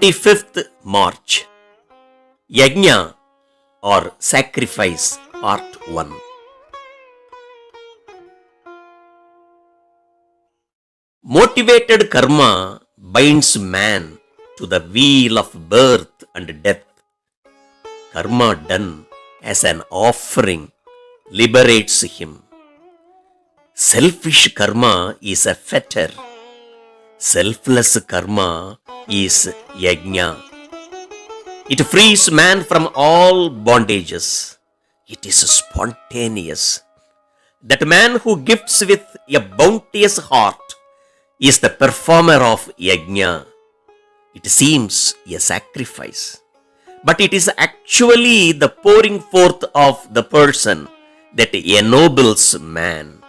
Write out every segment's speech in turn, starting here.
25th March, Yajna or Sacrifice Part 1. Motivated karma binds man to the wheel of birth and death. Karma done as an offering liberates him. Selfish karma is a fetter. Selfless karma is yajna. It frees man from all bondages. It is spontaneous. That man who gifts with a bounteous heart is the performer of yajna. It seems a sacrifice, but it is actually the pouring forth of the person that ennobles man.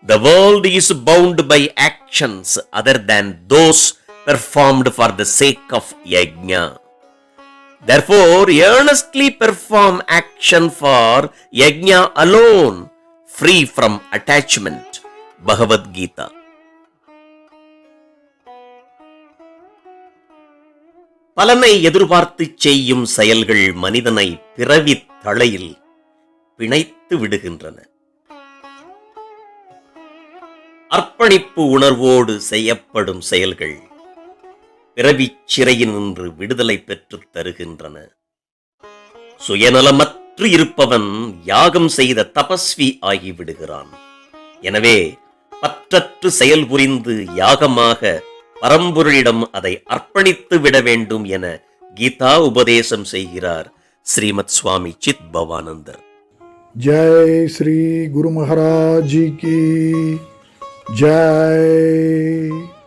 The world is bound by actions other than those performed for the sake of yajna. Therefore, earnestly perform action for yajna alone, free from attachment. Bhagavad Gita. பலனை எதிர்பார்த்து செய்யும் செயல்கள் மனிதனை பிறவித் தலையில் பிணைத்து விடுகின்றன. அர்ப்பணிப்பு உணர்வோடு செய்யப்படும் செயல்கள் பிறவிச் சிறையினின்று விடுதலை பெற்றுத் தருகின்றன. சுயநலமற்று இருப்பவன் யாகம் செய்த தபஸ்வி ஆகிவிடுகிறான். எனவே பற்றற்று செயல் புரிந்து யாகமாக பரம்பொருளிடம் அதை அர்ப்பணித்து விட வேண்டும் என கீதா உபதேசம் செய்கிறார் ஸ்ரீமத் சுவாமி சித் பவானந்தர். ஜெய் ஸ்ரீ குரு மகாராஜ் கி ஜெய்.